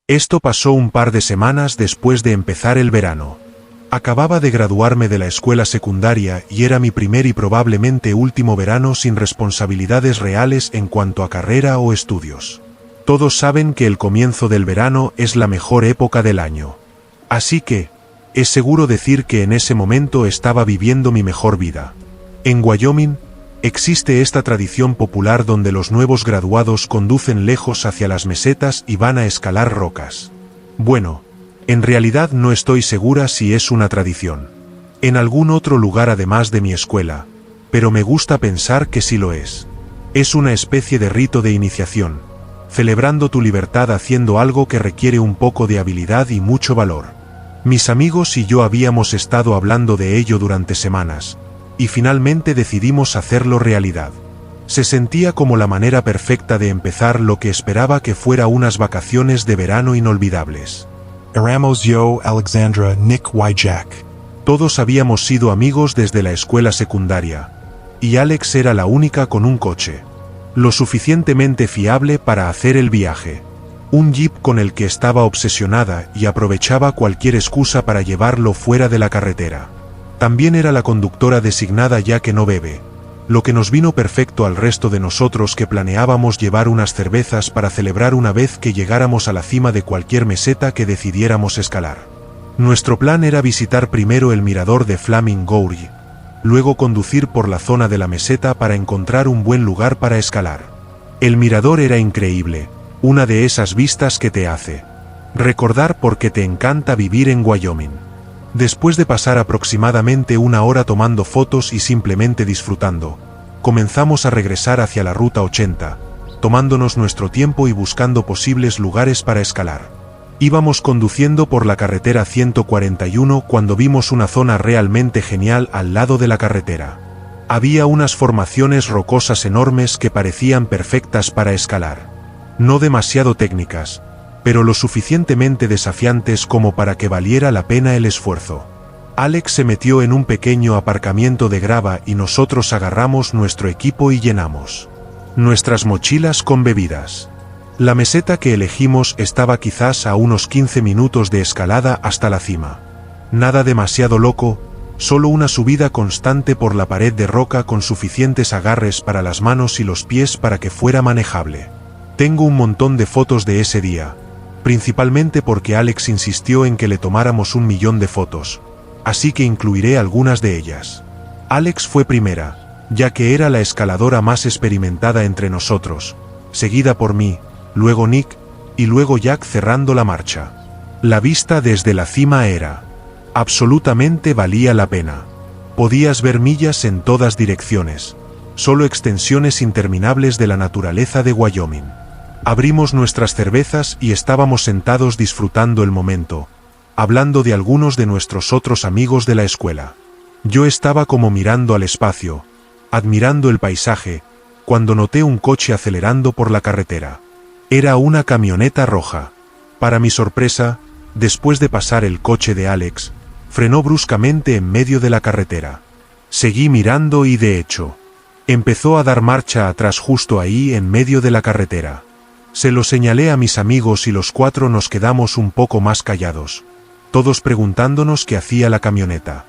Esto pasó un par de semanas después de empezar el verano. Acababa de graduarme de la escuela secundaria y era mi primer y probablemente último verano sin responsabilidades reales en cuanto a carrera o estudios. Todos saben que el comienzo del verano es la mejor época del año. Así que, es seguro decir que en ese momento estaba viviendo mi mejor vida. En Wyoming, existe esta tradición popular donde los nuevos graduados conducen lejos hacia las mesetas y van a escalar rocas. Bueno, en realidad no estoy segura si es una tradición en algún otro lugar además de mi escuela, pero me gusta pensar que sí lo es. Es una especie de rito de iniciación, celebrando tu libertad haciendo algo que requiere un poco de habilidad y mucho valor. Mis amigos y yo habíamos estado hablando de ello durante semanas, y finalmente decidimos hacerlo realidad. Se sentía como la manera perfecta de empezar lo que esperaba que fuera unas vacaciones de verano inolvidables. Éramos yo, Alexandra, Nick y Jack. Todos habíamos sido amigos desde la escuela secundaria, y Alex era la única con un coche lo suficientemente fiable para hacer el viaje. Un jeep con el que estaba obsesionada y aprovechaba cualquier excusa para llevarlo fuera de la carretera. También era la conductora designada ya que no bebe, lo que nos vino perfecto al resto de nosotros que planeábamos llevar unas cervezas para celebrar una vez que llegáramos a la cima de cualquier meseta que decidiéramos escalar. Nuestro plan era visitar primero el mirador de Flaming Gorge, luego conducir por la zona de la meseta para encontrar un buen lugar para escalar. El mirador era increíble, una de esas vistas que te hace recordar por qué te encanta vivir en Wyoming. Después de pasar aproximadamente una hora tomando fotos y simplemente disfrutando, comenzamos a regresar hacia la Ruta 80, tomándonos nuestro tiempo y buscando posibles lugares para escalar. Íbamos conduciendo por la carretera 141 cuando vimos una zona realmente genial al lado de la carretera. Había unas formaciones rocosas enormes que parecían perfectas para escalar. No demasiado técnicas, pero lo suficientemente desafiantes como para que valiera la pena el esfuerzo. Alex se metió en un pequeño aparcamiento de grava y nosotros agarramos nuestro equipo y llenamos nuestras mochilas con bebidas. La meseta que elegimos estaba quizás a unos 15 minutos de escalada hasta la cima. Nada demasiado loco, solo una subida constante por la pared de roca con suficientes agarres para las manos y los pies para que fuera manejable. Tengo un montón de fotos de ese día, principalmente porque Alex insistió en que le tomáramos 1.000.000 de fotos, así que incluiré algunas de ellas. Alex fue primera, ya que era la escaladora más experimentada entre nosotros, seguida por mí, luego Nick, y luego Jack cerrando la marcha. La vista desde la cima era absolutamente valía la pena. Podías ver millas en todas direcciones, solo extensiones interminables de la naturaleza de Wyoming. Abrimos nuestras cervezas y estábamos sentados disfrutando el momento, hablando de algunos de nuestros otros amigos de la escuela. Yo estaba como mirando al espacio, admirando el paisaje, cuando noté un coche acelerando por la carretera. Era una camioneta roja. Para mi sorpresa, después de pasar el coche de Alex, frenó bruscamente en medio de la carretera. Seguí mirando y de hecho, empezó a dar marcha atrás justo ahí en medio de la carretera. Se lo señalé a mis amigos y los cuatro nos quedamos un poco más callados, todos preguntándonos qué hacía la camioneta.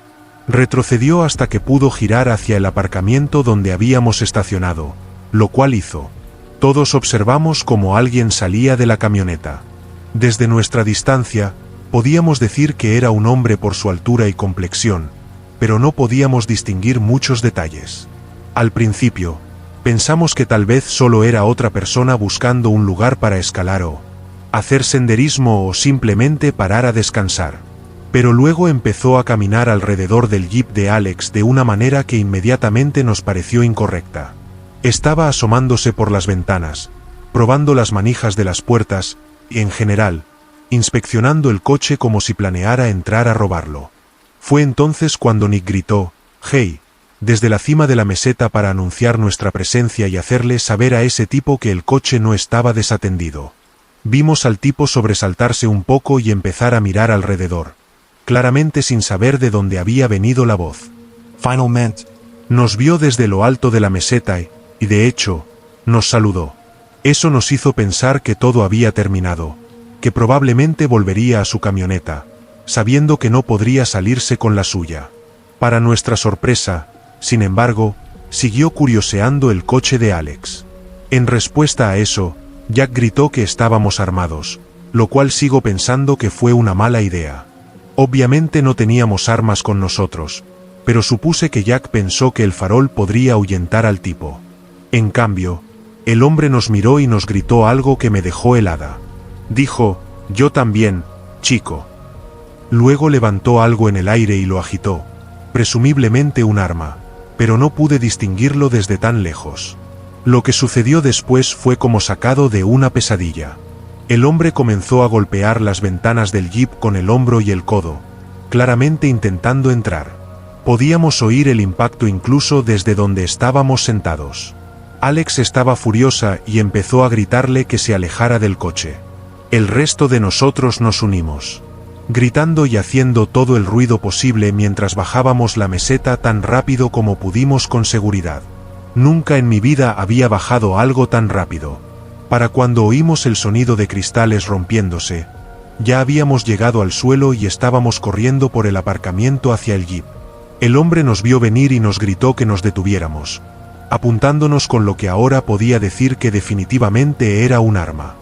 Retrocedió hasta que pudo girar hacia el aparcamiento donde habíamos estacionado, lo cual hizo. Todos observamos cómo alguien salía de la camioneta. Desde nuestra distancia, podíamos decir que era un hombre por su altura y complexión, pero no podíamos distinguir muchos detalles. Al principio, pensamos que tal vez solo era otra persona buscando un lugar para escalar o hacer senderismo o simplemente parar a descansar. Pero luego empezó a caminar alrededor del jeep de Alex de una manera que inmediatamente nos pareció incorrecta. Estaba asomándose por las ventanas, probando las manijas de las puertas, y en general, inspeccionando el coche como si planeara entrar a robarlo. Fue entonces cuando Nick gritó, «Hey», desde la cima de la meseta para anunciar nuestra presencia y hacerle saber a ese tipo que el coche no estaba desatendido. Vimos al tipo sobresaltarse un poco y empezar a mirar alrededor, claramente sin saber de dónde había venido la voz. Finalmente, nos vio desde lo alto de la meseta y de hecho, nos saludó. Eso nos hizo pensar que todo había terminado, que probablemente volvería a su camioneta, sabiendo que no podría salirse con la suya. Para nuestra sorpresa, sin embargo, siguió curioseando el coche de Alex. En respuesta a eso, Jack gritó que estábamos armados, lo cual sigo pensando que fue una mala idea. Obviamente no teníamos armas con nosotros, pero supuse que Jack pensó que el farol podría ahuyentar al tipo. En cambio, el hombre nos miró y nos gritó algo que me dejó helada. Dijo, «Yo también, chico». Luego levantó algo en el aire y lo agitó, presumiblemente un arma, pero no pude distinguirlo desde tan lejos. Lo que sucedió después fue como sacado de una pesadilla. El hombre comenzó a golpear las ventanas del jeep con el hombro y el codo, claramente intentando entrar. Podíamos oír el impacto incluso desde donde estábamos sentados. Alex estaba furiosa y empezó a gritarle que se alejara del coche. El resto de nosotros nos unimos, gritando y haciendo todo el ruido posible mientras bajábamos la meseta tan rápido como pudimos con seguridad. Nunca en mi vida había bajado algo tan rápido. Para cuando oímos el sonido de cristales rompiéndose, ya habíamos llegado al suelo y estábamos corriendo por el aparcamiento hacia el jeep. El hombre nos vio venir y nos gritó que nos detuviéramos, apuntándonos con lo que ahora podía decir que definitivamente era un arma.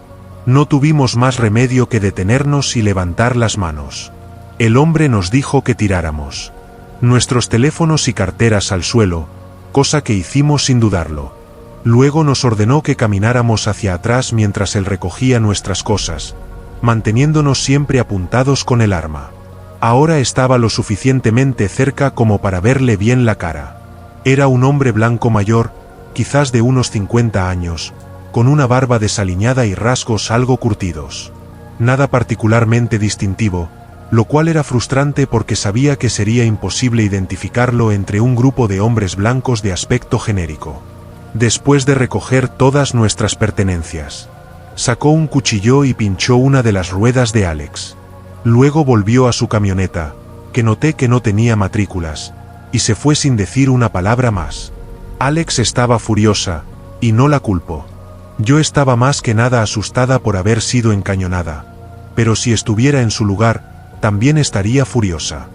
No tuvimos más remedio que detenernos y levantar las manos. El hombre nos dijo que tiráramos nuestros teléfonos y carteras al suelo, cosa que hicimos sin dudarlo. Luego nos ordenó que camináramos hacia atrás mientras él recogía nuestras cosas, manteniéndonos siempre apuntados con el arma. Ahora estaba lo suficientemente cerca como para verle bien la cara. Era un hombre blanco mayor, quizás de unos 50 años, con una barba desaliñada y rasgos algo curtidos. Nada particularmente distintivo, lo cual era frustrante porque sabía que sería imposible identificarlo entre un grupo de hombres blancos de aspecto genérico. Después de recoger todas nuestras pertenencias, sacó un cuchillo y pinchó una de las ruedas de Alex. Luego volvió a su camioneta, que noté que no tenía matrículas, y se fue sin decir una palabra más. Alex estaba furiosa, y no la culpo. Yo estaba más que nada asustada por haber sido encañonada, pero si estuviera en su lugar, también estaría furiosa.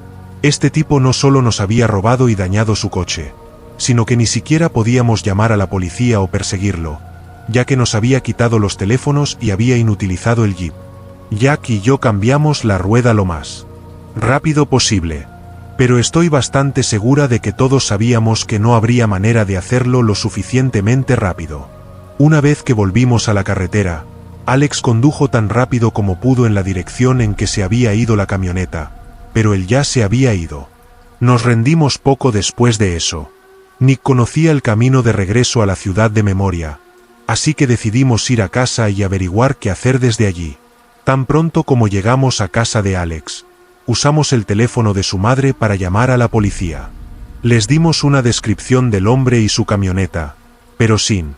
Este tipo no solo nos había robado y dañado su coche, sino que ni siquiera podíamos llamar a la policía o perseguirlo, ya que nos había quitado los teléfonos y había inutilizado el jeep. Jack y yo cambiamos la rueda lo más rápido posible, pero estoy bastante segura de que todos sabíamos que no habría manera de hacerlo lo suficientemente rápido. Una vez que volvimos a la carretera, Alex condujo tan rápido como pudo en la dirección en que se había ido la camioneta, pero él ya se había ido. Nos rendimos poco después de eso. Nick conocía el camino de regreso a la ciudad de memoria, así que decidimos ir a casa y averiguar qué hacer desde allí. Tan pronto como llegamos a casa de Alex, usamos el teléfono de su madre para llamar a la policía. Les dimos una descripción del hombre y su camioneta, pero sin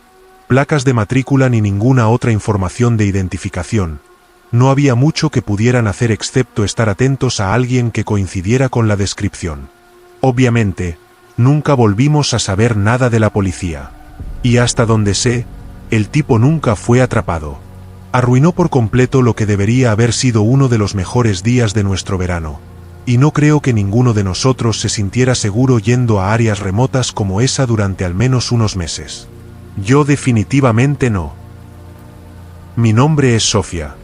placas de matrícula ni ninguna otra información de identificación. No había mucho que pudieran hacer excepto estar atentos a alguien que coincidiera con la descripción. Obviamente, nunca volvimos a saber nada de la policía. Y hasta donde sé, el tipo nunca fue atrapado. Arruinó por completo lo que debería haber sido uno de los mejores días de nuestro verano. Y no creo que ninguno de nosotros se sintiera seguro yendo a áreas remotas como esa durante al menos unos meses. Yo definitivamente no. Mi nombre es Sofía.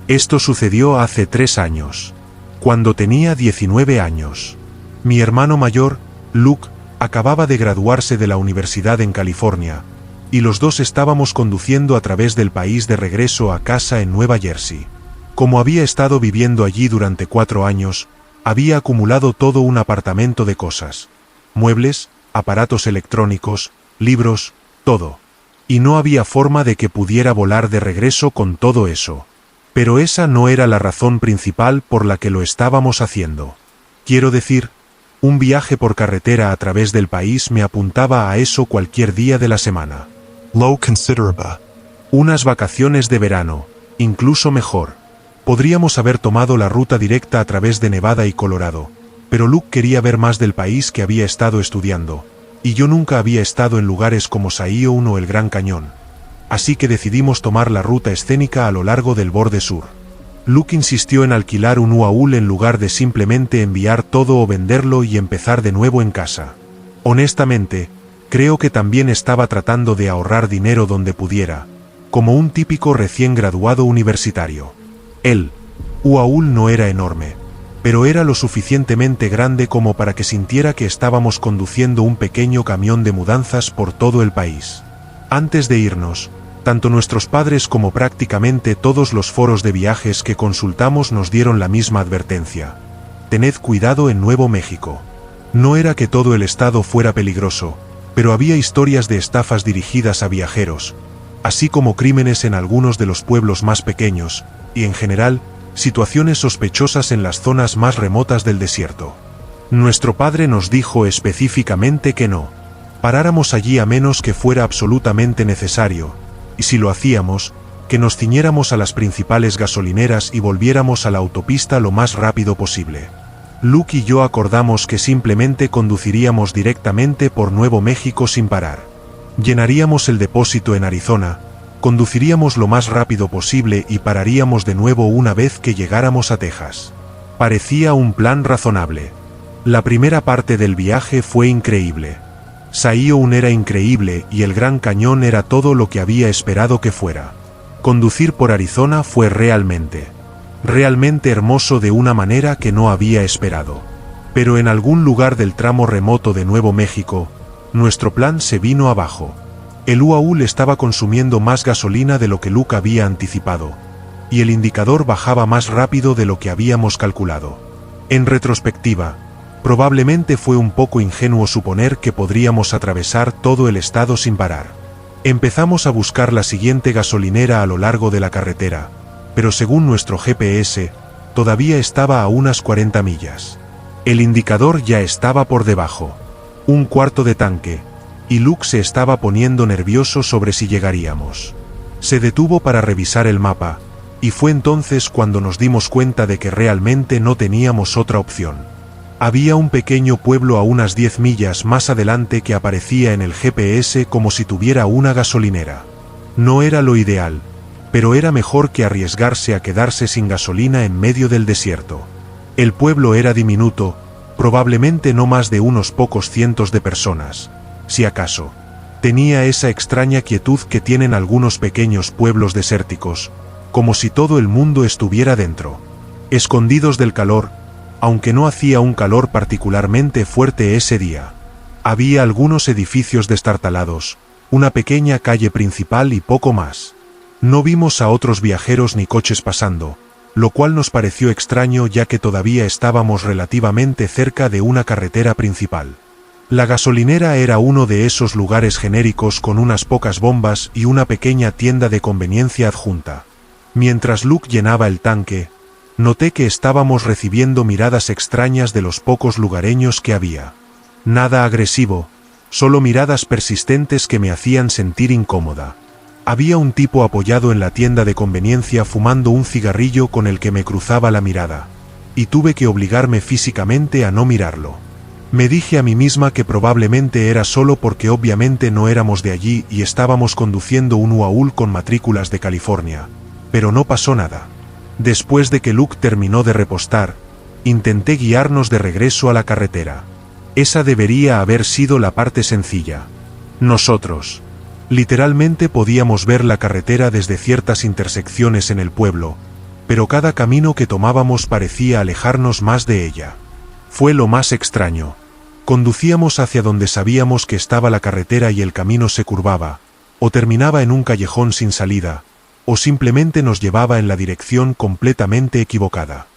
Esto sucedió hace 3 años, cuando tenía 19 años. Mi hermano mayor, Luke, acababa de graduarse de la universidad en California, y los dos estábamos conduciendo a través del país de regreso a casa en Nueva Jersey. Como había estado viviendo allí durante 4 años, había acumulado todo un apartamento de cosas. Muebles, aparatos electrónicos, libros, todo. Y no había forma de que pudiera volar de regreso con todo eso. Pero esa no era la razón principal por la que lo estábamos haciendo. Quiero decir, un viaje por carretera a través del país me apuntaba a eso cualquier día de la semana. Low considerable. Unas vacaciones de verano, incluso mejor. Podríamos haber tomado la ruta directa a través de Nevada y Colorado, pero Luke quería ver más del país que había estado estudiando, y yo nunca había estado en lugares como Zion o el Gran Cañón. Así que decidimos tomar la ruta escénica a lo largo del borde sur. Luke insistió en alquilar un UAU en lugar de simplemente enviar todo o venderlo y empezar de nuevo en casa. Honestamente, creo que también estaba tratando de ahorrar dinero donde pudiera, como un típico recién graduado universitario. El UAU no era enorme, pero era lo suficientemente grande como para que sintiera que estábamos conduciendo un pequeño camión de mudanzas por todo el país. Antes de irnos, tanto nuestros padres como prácticamente todos los foros de viajes que consultamos nos dieron la misma advertencia. Tened cuidado en Nuevo México. No era que todo el estado fuera peligroso, pero había historias de estafas dirigidas a viajeros, así como crímenes en algunos de los pueblos más pequeños, y en general, situaciones sospechosas en las zonas más remotas del desierto. Nuestro padre nos dijo específicamente que no paráramos allí a menos que fuera absolutamente necesario, y si lo hacíamos, que nos ciñéramos a las principales gasolineras y volviéramos a la autopista lo más rápido posible. Luke y yo acordamos que simplemente conduciríamos directamente por Nuevo México sin parar. Llenaríamos el depósito en Arizona, conduciríamos lo más rápido posible y pararíamos de nuevo una vez que llegáramos a Texas. Parecía un plan razonable. La primera parte del viaje fue increíble. Zion era increíble y el Gran Cañón era todo lo que había esperado que fuera. Conducir por Arizona fue realmente hermoso de una manera que no había esperado. Pero en algún lugar del tramo remoto de Nuevo México, nuestro plan se vino abajo. El UAU estaba consumiendo más gasolina de lo que Luke había anticipado, y el indicador bajaba más rápido de lo que habíamos calculado. En retrospectiva, probablemente fue un poco ingenuo suponer que podríamos atravesar todo el estado sin parar. Empezamos a buscar la siguiente gasolinera a lo largo de la carretera, pero según nuestro GPS, todavía estaba a unas 40 millas. El indicador ya estaba por debajo. Un cuarto de tanque, y Luke se estaba poniendo nervioso sobre si llegaríamos. Se detuvo para revisar el mapa, y fue entonces cuando nos dimos cuenta de que realmente no teníamos otra opción. Había un pequeño pueblo a unas 10 millas más adelante que aparecía en el GPS como si tuviera una gasolinera. No era lo ideal, pero era mejor que arriesgarse a quedarse sin gasolina en medio del desierto. El pueblo era diminuto, probablemente no más de unos pocos cientos de personas, si acaso. Tenía esa extraña quietud que tienen algunos pequeños pueblos desérticos, como si todo el mundo estuviera dentro, escondidos del calor, aunque no hacía un calor particularmente fuerte ese día. Había algunos edificios destartalados, una pequeña calle principal y poco más. No vimos a otros viajeros ni coches pasando, lo cual nos pareció extraño ya que todavía estábamos relativamente cerca de una carretera principal. La gasolinera era uno de esos lugares genéricos con unas pocas bombas y una pequeña tienda de conveniencia adjunta. Mientras Luke llenaba el tanque, noté que estábamos recibiendo miradas extrañas de los pocos lugareños que había. Nada agresivo, solo miradas persistentes que me hacían sentir incómoda. Había un tipo apoyado en la tienda de conveniencia fumando un cigarrillo con el que me cruzaba la mirada, y tuve que obligarme físicamente a no mirarlo. Me dije a mí misma que probablemente era solo porque obviamente no éramos de allí y estábamos conduciendo un UAU con matrículas de California, pero no pasó nada. Después de que Luke terminó de repostar, intenté guiarnos de regreso a la carretera. Esa debería haber sido la parte sencilla. Nosotros, literalmente podíamos ver la carretera desde ciertas intersecciones en el pueblo, pero cada camino que tomábamos parecía alejarnos más de ella. Fue lo más extraño. Conducíamos hacia donde sabíamos que estaba la carretera y el camino se curvaba, o terminaba en un callejón sin salida, o simplemente nos llevaba en la dirección completamente equivocada.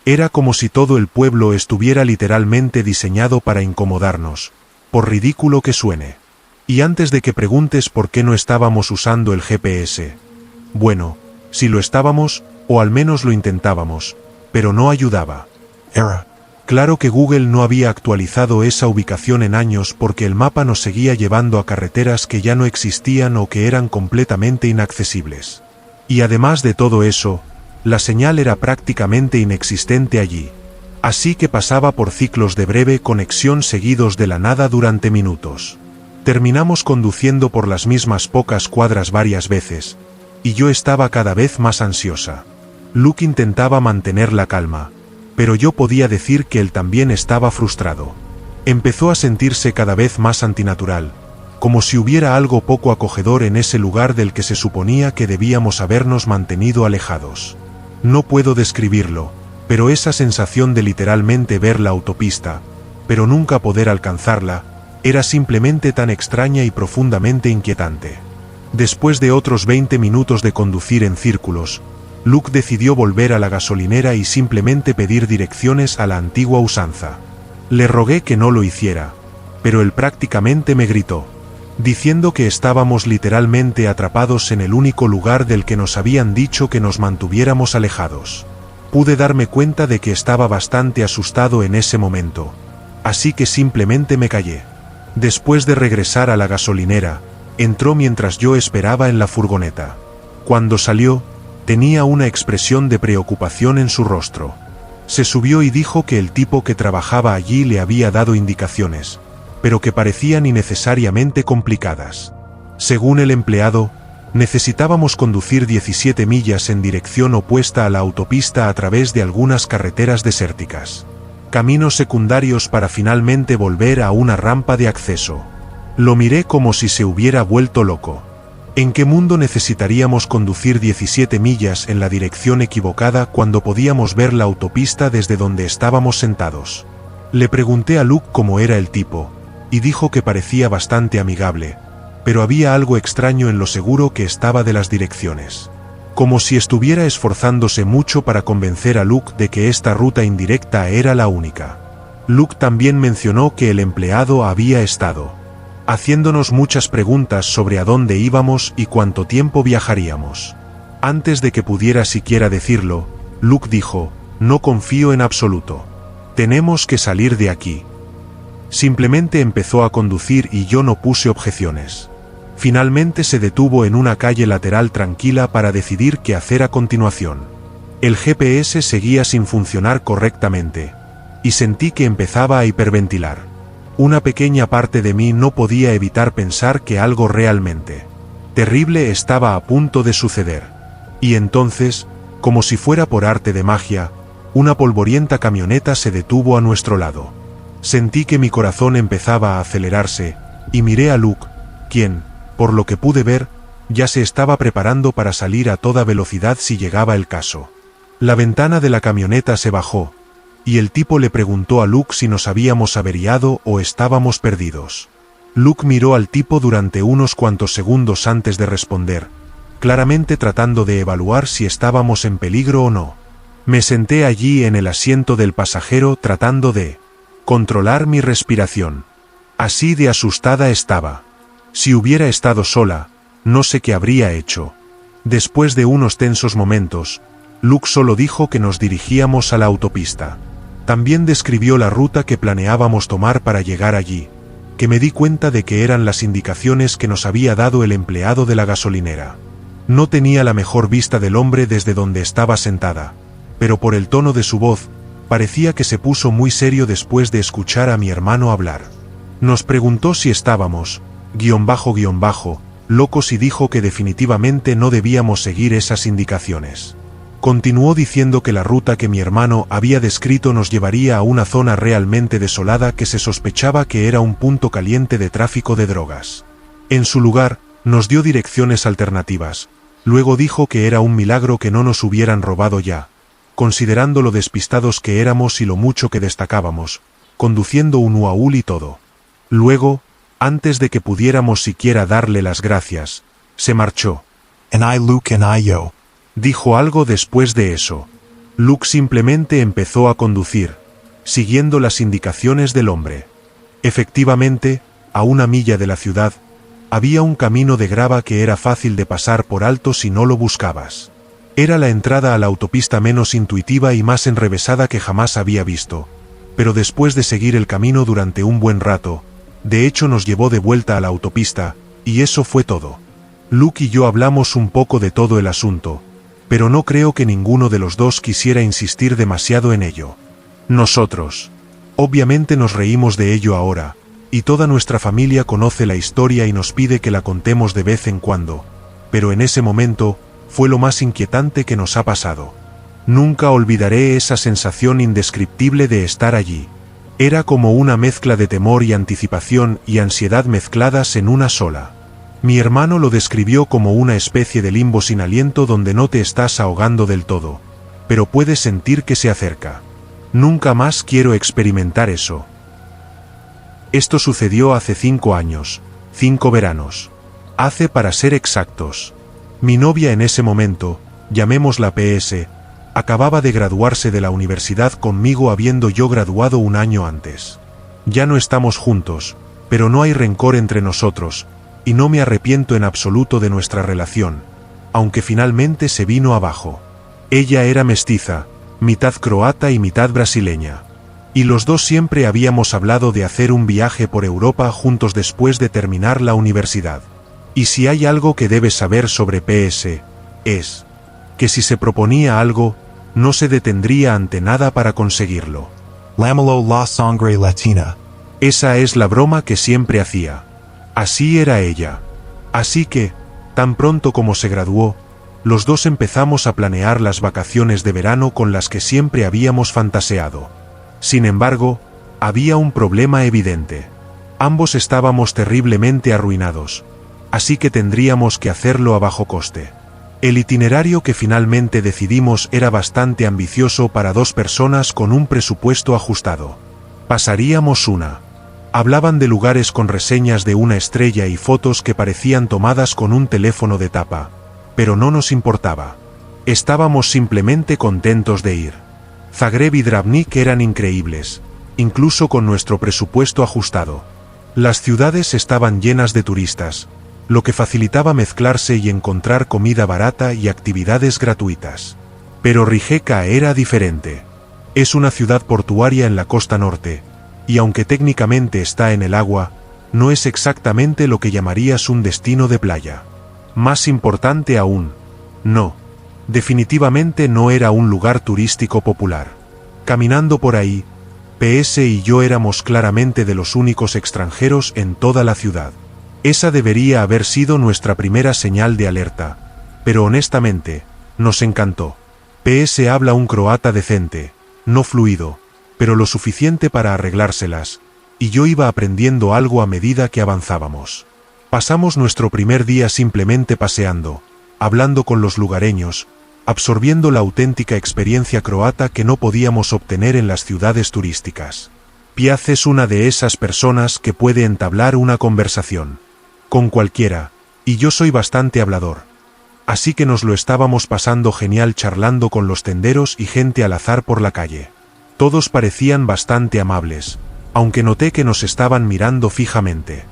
Era como si todo el pueblo estuviera literalmente diseñado para incomodarnos, por ridículo que suene. Y antes de que preguntes por qué no estábamos usando el GPS. Bueno, si lo estábamos, o al menos lo intentábamos, pero no ayudaba. Claro que Google no había actualizado esa ubicación en años porque el mapa nos seguía llevando a carreteras que ya no existían o que eran completamente inaccesibles. Y además de todo eso, la señal era prácticamente inexistente allí. Así que pasaba por ciclos de breve conexión seguidos de la nada durante minutos. Terminamos conduciendo por las mismas pocas cuadras varias veces, y yo estaba cada vez más ansiosa. Luke intentaba mantener la calma, pero yo podía decir que él también estaba frustrado. Empezó a sentirse cada vez más antinatural, como si hubiera algo poco acogedor en ese lugar del que se suponía que debíamos habernos mantenido alejados. No puedo describirlo, pero esa sensación de literalmente ver la autopista, pero nunca poder alcanzarla, era simplemente tan extraña y profundamente inquietante. Después de otros 20 minutos de conducir en círculos, Luke decidió volver a la gasolinera y simplemente pedir direcciones a la antigua usanza. Le rogué que no lo hiciera, pero él prácticamente me gritó, diciendo que estábamos literalmente atrapados en el único lugar del que nos habían dicho que nos mantuviéramos alejados. Pude darme cuenta de que estaba bastante asustado en ese momento, así que simplemente me callé. Después de regresar a la gasolinera, entró mientras yo esperaba en la furgoneta. Cuando salió, tenía una expresión de preocupación en su rostro. Se subió y dijo que el tipo que trabajaba allí le había dado indicaciones, pero que parecían innecesariamente complicadas. Según el empleado, necesitábamos conducir 17 millas en dirección opuesta a la autopista a través de algunas carreteras desérticas. Caminos secundarios para finalmente volver a una rampa de acceso. Lo miré como si se hubiera vuelto loco. ¿En qué mundo necesitaríamos conducir 17 millas en la dirección equivocada cuando podíamos ver la autopista desde donde estábamos sentados? Le pregunté a Luke cómo era el tipo, y dijo que parecía bastante amigable, pero había algo extraño en lo seguro que estaba de las direcciones. Como si estuviera esforzándose mucho para convencer a Luke de que esta ruta indirecta era la única. Luke también mencionó que el empleado había estado haciéndonos muchas preguntas sobre a dónde íbamos y cuánto tiempo viajaríamos. Antes de que pudiera siquiera decirlo, Luke dijo, no confío en absoluto. Tenemos que salir de aquí. Simplemente empezó a conducir y yo no puse objeciones. Finalmente se detuvo en una calle lateral tranquila para decidir qué hacer a continuación. El GPS seguía sin funcionar correctamente, y sentí que empezaba a hiperventilar. Una pequeña parte de mí no podía evitar pensar que algo realmente terrible estaba a punto de suceder. Y entonces, como si fuera por arte de magia, una polvorienta camioneta se detuvo a nuestro lado. Sentí que mi corazón empezaba a acelerarse, y miré a Luke, quien, por lo que pude ver, ya se estaba preparando para salir a toda velocidad si llegaba el caso. La ventana de la camioneta se bajó, y el tipo le preguntó a Luke si nos habíamos averiado o estábamos perdidos. Luke miró al tipo durante unos cuantos segundos antes de responder, claramente tratando de evaluar si estábamos en peligro o no. Me senté allí en el asiento del pasajero tratando de controlar mi respiración. Así de asustada estaba. Si hubiera estado sola, no sé qué habría hecho. Después de unos tensos momentos, Luke solo dijo que nos dirigíamos a la autopista. También describió la ruta que planeábamos tomar para llegar allí, que me di cuenta de que eran las indicaciones que nos había dado el empleado de la gasolinera. No tenía la mejor vista del hombre desde donde estaba sentada, pero por el tono de su voz, parecía que se puso muy serio después de escuchar a mi hermano hablar. Nos preguntó si estábamos, locos y dijo que definitivamente no debíamos seguir esas indicaciones. Continuó diciendo que la ruta que mi hermano había descrito nos llevaría a una zona realmente desolada que se sospechaba que era un punto caliente de tráfico de drogas. En su lugar, nos dio direcciones alternativas. Luego dijo que era un milagro que no nos hubieran robado ya, considerando lo despistados que éramos y lo mucho que destacábamos, conduciendo un UAU y todo. Luego, antes de que pudiéramos siquiera darle las gracias, se marchó. And I, Luke, and I, yo. Dijo algo después de eso. Luke simplemente empezó a conducir, siguiendo las indicaciones del hombre. Efectivamente, a 1 milla de la ciudad, había un camino de grava que era fácil de pasar por alto si no lo buscabas. Era la entrada a la autopista menos intuitiva y más enrevesada que jamás había visto. Pero después de seguir el camino durante un buen rato, de hecho nos llevó de vuelta a la autopista, y eso fue todo. Luke y yo hablamos un poco de todo el asunto, pero no creo que ninguno de los dos quisiera insistir demasiado en ello. Nosotros, obviamente nos reímos de ello ahora, y toda nuestra familia conoce la historia y nos pide que la contemos de vez en cuando, pero en ese momento, fue lo más inquietante que nos ha pasado. Nunca olvidaré esa sensación indescriptible de estar allí. Era como una mezcla de temor y anticipación y ansiedad mezcladas en una sola. Mi hermano lo describió como una especie de limbo sin aliento donde no te estás ahogando del todo, pero puedes sentir que se acerca. Nunca más quiero experimentar eso. Esto sucedió hace 5 años, 5 veranos. Hace para ser exactos. Mi novia en ese momento, llamémosla PS, acababa de graduarse de la universidad conmigo habiendo yo graduado un año antes. Ya no estamos juntos, pero no hay rencor entre nosotros, y no me arrepiento en absoluto de nuestra relación, aunque finalmente se vino abajo. Ella era mestiza, mitad croata y mitad brasileña. Y los dos siempre habíamos hablado de hacer un viaje por Europa juntos después de terminar la universidad. Y si hay algo que debes saber sobre PS, es que si se proponía algo, no se detendría ante nada para conseguirlo. Lámelo la sangre latina. Esa es la broma que siempre hacía. Así era ella. Así que, tan pronto como se graduó, los dos empezamos a planear las vacaciones de verano con las que siempre habíamos fantaseado. Sin embargo, había un problema evidente. Ambos estábamos terriblemente arruinados, así que tendríamos que hacerlo a bajo coste. El itinerario que finalmente decidimos era bastante ambicioso para 2 personas con un presupuesto ajustado. Pasaríamos una. Hablaban de lugares con reseñas de 1 estrella y fotos que parecían tomadas con un teléfono de tapa, pero no nos importaba. Estábamos simplemente contentos de ir. Zagreb y Dravnik eran increíbles, incluso con nuestro presupuesto ajustado. Las ciudades estaban llenas de turistas, lo que facilitaba mezclarse y encontrar comida barata y actividades gratuitas. Pero Rijeka era diferente. Es una ciudad portuaria en la costa norte, y aunque técnicamente está en el agua, no es exactamente lo que llamarías un destino de playa. Más importante aún, no. Definitivamente no era un lugar turístico popular. Caminando por ahí, PS y yo éramos claramente de los únicos extranjeros en toda la ciudad. Esa debería haber sido nuestra primera señal de alerta, pero honestamente, nos encantó. PS habla un croata decente, no fluido, pero lo suficiente para arreglárselas, y yo iba aprendiendo algo a medida que avanzábamos. Pasamos nuestro primer día simplemente paseando, hablando con los lugareños, absorbiendo la auténtica experiencia croata que no podíamos obtener en las ciudades turísticas. Piaz es una de esas personas que puede entablar una conversación con cualquiera, y yo soy bastante hablador. Así que nos lo estábamos pasando genial charlando con los tenderos y gente al azar por la calle. Todos parecían bastante amables, aunque noté que nos estaban mirando fijamente.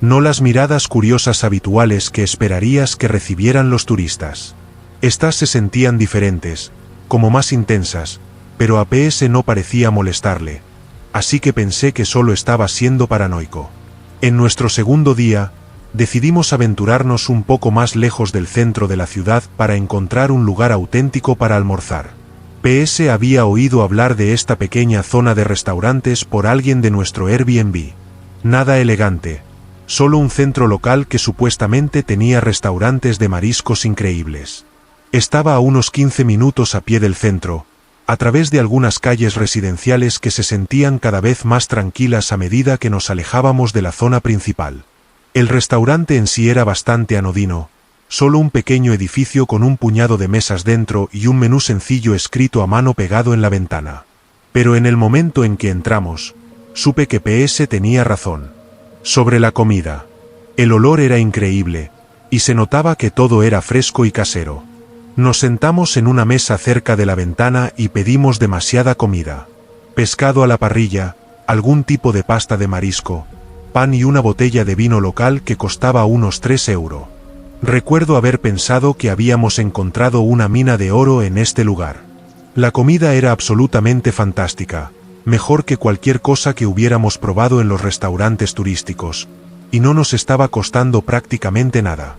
No las miradas curiosas habituales que esperarías que recibieran los turistas. Estas se sentían diferentes, como más intensas, pero a PS no parecía molestarle, así que pensé que solo estaba siendo paranoico. En nuestro segundo día, decidimos aventurarnos un poco más lejos del centro de la ciudad para encontrar un lugar auténtico para almorzar. PS había oído hablar de esta pequeña zona de restaurantes por alguien de nuestro Airbnb. Nada elegante, solo un centro local que supuestamente tenía restaurantes de mariscos increíbles. Estaba a unos 15 minutos a pie del centro, a través de algunas calles residenciales que se sentían cada vez más tranquilas a medida que nos alejábamos de la zona principal. El restaurante en sí era bastante anodino, solo un pequeño edificio con un puñado de mesas dentro y un menú sencillo escrito a mano pegado en la ventana. Pero en el momento en que entramos, supe que PS tenía razón. Sobre la comida. El olor era increíble, y se notaba que todo era fresco y casero. Nos sentamos en una mesa cerca de la ventana y pedimos demasiada comida. Pescado a la parrilla, algún tipo de pasta de marisco, pan y una botella de vino local que costaba unos 3 euros. Recuerdo haber pensado que habíamos encontrado una mina de oro en este lugar. La comida era absolutamente fantástica, mejor que cualquier cosa que hubiéramos probado en los restaurantes turísticos, y no nos estaba costando prácticamente nada.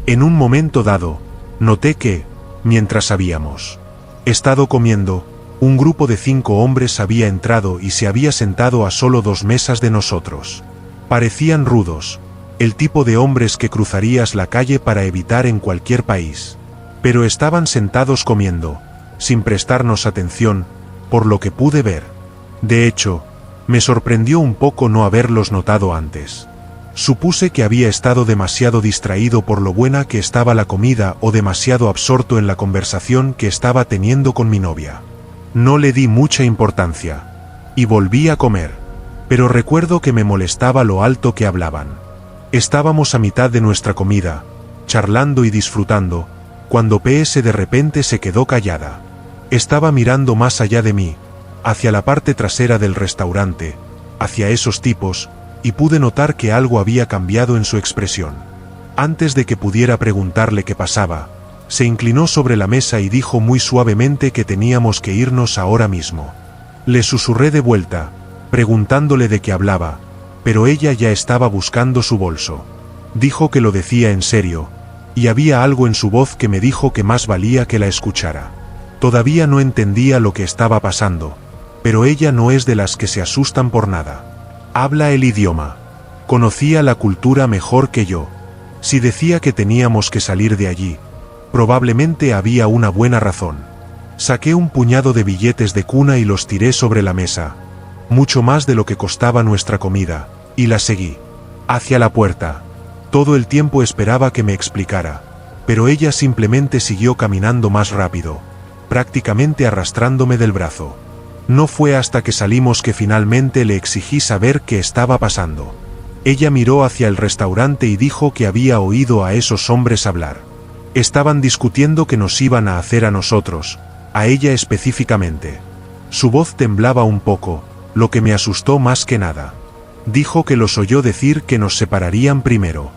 En un momento dado, noté que, mientras habíamos estado comiendo, un grupo de 5 hombres había entrado y se había sentado a solo 2 mesas de nosotros. Parecían rudos, el tipo de hombres que cruzarías la calle para evitar en cualquier país. Pero estaban sentados comiendo, sin prestarnos atención, por lo que pude ver. De hecho, me sorprendió un poco no haberlos notado antes. Supuse que había estado demasiado distraído por lo buena que estaba la comida o demasiado absorto en la conversación que estaba teniendo con mi novia. No le di mucha importancia. Y volví a comer. Pero recuerdo que me molestaba lo alto que hablaban. Estábamos a mitad de nuestra comida, charlando y disfrutando, cuando PS de repente se quedó callada. Estaba mirando más allá de mí, hacia la parte trasera del restaurante, hacia esos tipos, y pude notar que algo había cambiado en su expresión. Antes de que pudiera preguntarle qué pasaba, se inclinó sobre la mesa y dijo muy suavemente que teníamos que irnos ahora mismo. Le susurré de vuelta, preguntándole de qué hablaba, pero ella ya estaba buscando su bolso. Dijo que lo decía en serio, y había algo en su voz que me dijo que más valía que la escuchara. Todavía no entendía lo que estaba pasando, pero ella no es de las que se asustan por nada. Habla el idioma. Conocía la cultura mejor que yo. Si decía que teníamos que salir de allí, probablemente había una buena razón. Saqué un puñado de billetes de cuna y los tiré sobre la mesa, mucho más de lo que costaba nuestra comida, y la seguí. Hacia la puerta. Todo el tiempo esperaba que me explicara, pero ella simplemente siguió caminando más rápido, prácticamente arrastrándome del brazo. No fue hasta que salimos que finalmente le exigí saber qué estaba pasando. Ella miró hacia el restaurante y dijo que había oído a esos hombres hablar. Estaban discutiendo qué nos iban a hacer a nosotros, a ella específicamente. Su voz temblaba un poco, lo que me asustó más que nada. Dijo que los oyó decir que nos separarían primero.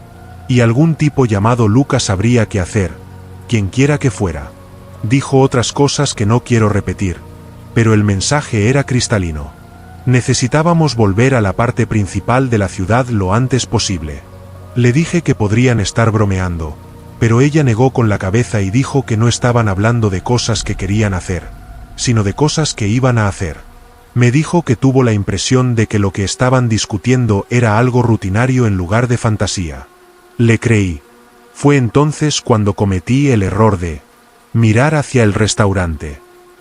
Y algún tipo llamado Lucas sabría qué hacer, quien quiera que fuera. Dijo otras cosas que no quiero repetir, pero el mensaje era cristalino. Necesitábamos volver a la parte principal de la ciudad lo antes posible. Le dije que podrían estar bromeando, pero ella negó con la cabeza y dijo que no estaban hablando de cosas que querían hacer, sino de cosas que iban a hacer. Me dijo que tuvo la impresión de que lo que estaban discutiendo era algo rutinario en lugar de fantasía. Le creí. Fue entonces cuando cometí el error de mirar hacia el restaurante.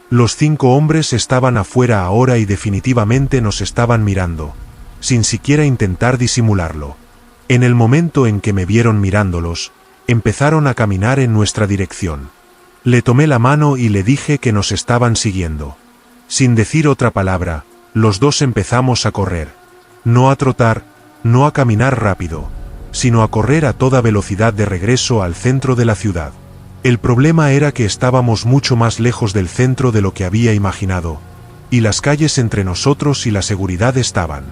Los 5 hombres estaban afuera ahora y definitivamente nos estaban mirando, sin siquiera intentar disimularlo. En el momento en que me vieron mirándolos, empezaron a caminar en nuestra dirección. Le tomé la mano y le dije que nos estaban siguiendo. Sin decir otra palabra, los dos empezamos a correr. No a trotar, no a caminar rápido, sino a correr a toda velocidad de regreso al centro de la ciudad. El problema era que estábamos mucho más lejos del centro de lo que había imaginado, y las calles entre nosotros y la seguridad estaban,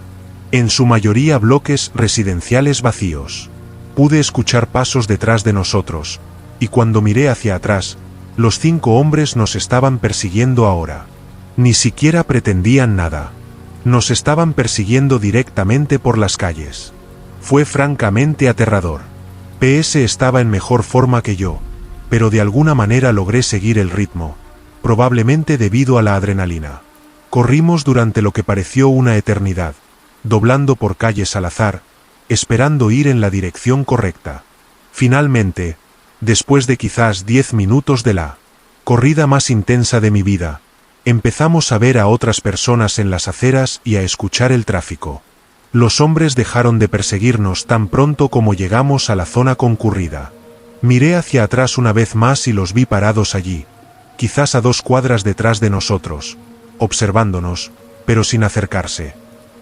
en su mayoría, bloques residenciales vacíos. Pude escuchar pasos detrás de nosotros, y cuando miré hacia atrás, los 5 hombres nos estaban persiguiendo ahora. Ni siquiera pretendían nada. Nos estaban persiguiendo directamente por las calles. Fue francamente aterrador. PS estaba en mejor forma que yo, pero de alguna manera logré seguir el ritmo, probablemente debido a la adrenalina. Corrimos durante lo que pareció una eternidad, doblando por calles al azar, esperando ir en la dirección correcta. Finalmente, después de quizás 10 minutos de la corrida más intensa de mi vida, empezamos a ver a otras personas en las aceras y a escuchar el tráfico. Los hombres dejaron de perseguirnos tan pronto como llegamos a la zona concurrida. Miré hacia atrás una vez más y los vi parados allí, quizás a 2 cuadras detrás de nosotros, observándonos, pero sin acercarse.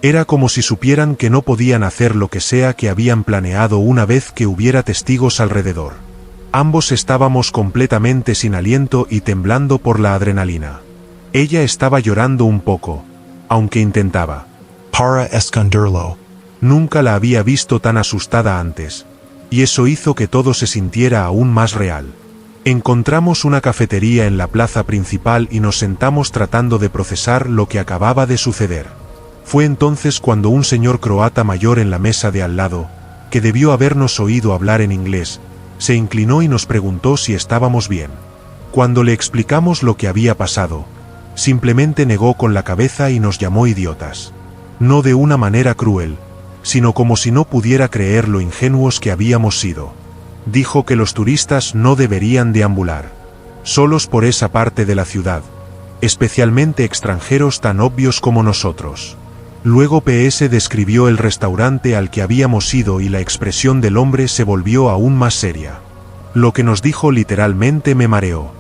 Era como si supieran que no podían hacer lo que sea que habían planeado una vez que hubiera testigos alrededor. Ambos estábamos completamente sin aliento y temblando por la adrenalina. Ella estaba llorando un poco, aunque intentaba. Para esconderlo. Nunca la había visto tan asustada antes, y eso hizo que todo se sintiera aún más real. Encontramos una cafetería en la plaza principal y nos sentamos tratando de procesar lo que acababa de suceder. Fue entonces cuando un señor croata mayor en la mesa de al lado, que debió habernos oído hablar en inglés, se inclinó y nos preguntó si estábamos bien. Cuando le explicamos lo que había pasado, simplemente negó con la cabeza y nos llamó idiotas. No de una manera cruel, sino como si no pudiera creer lo ingenuos que habíamos sido. Dijo que los turistas no deberían deambular. solos por esa parte de la ciudad, especialmente extranjeros tan obvios como nosotros. Luego PS describió el restaurante al que habíamos ido y la expresión del hombre se volvió aún más seria. Lo que nos dijo literalmente me mareó.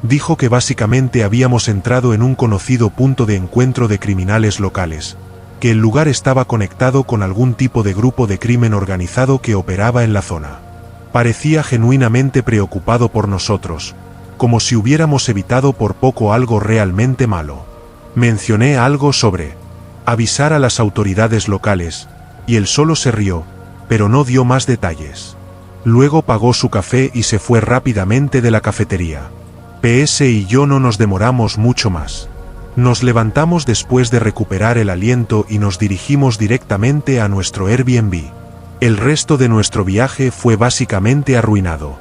Dijo que básicamente habíamos entrado en un conocido punto de encuentro de criminales locales, que el lugar estaba conectado con algún tipo de grupo de crimen organizado que operaba en la zona. Parecía genuinamente preocupado por nosotros, como si hubiéramos evitado por poco algo realmente malo. Mencioné algo sobre avisar a las autoridades locales, y él solo se rió, pero no dio más detalles. Luego pagó su café y se fue rápidamente de la cafetería. PS y yo no nos demoramos mucho más. Nos levantamos después de recuperar el aliento y nos dirigimos directamente a nuestro Airbnb. El resto de nuestro viaje fue básicamente arruinado.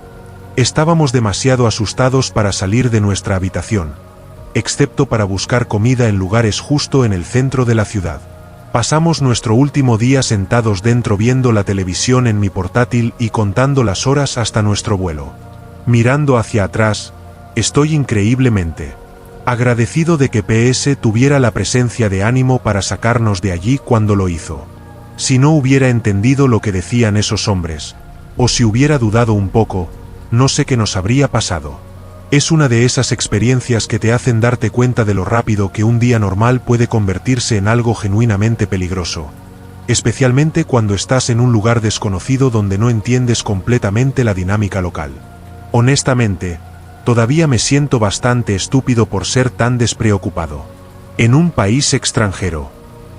Estábamos demasiado asustados para salir de nuestra habitación, excepto para buscar comida en lugares justo en el centro de la ciudad. Pasamos nuestro último día sentados dentro viendo la televisión en mi portátil y contando las horas hasta nuestro vuelo. Mirando hacia atrás, estoy increíblemente agradecido de que PS tuviera la presencia de ánimo para sacarnos de allí cuando lo hizo. Si no hubiera entendido lo que decían esos hombres, o si hubiera dudado un poco, no sé qué nos habría pasado. Es una de esas experiencias que te hacen darte cuenta de lo rápido que un día normal puede convertirse en algo genuinamente peligroso, especialmente cuando estás en un lugar desconocido donde no entiendes completamente la dinámica local. Honestamente, todavía me siento bastante estúpido por ser tan despreocupado. En un país extranjero.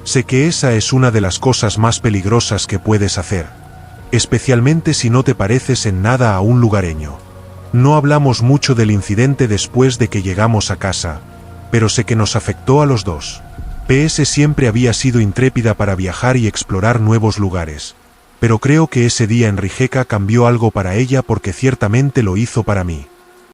Sé que esa es una de las cosas más peligrosas que puedes hacer, especialmente si no te pareces en nada a un lugareño. No hablamos mucho del incidente después de que llegamos a casa, pero sé que nos afectó a los dos. PS siempre había sido intrépida para viajar y explorar nuevos lugares, pero creo que ese día en Rijeka cambió algo para ella porque ciertamente lo hizo para mí.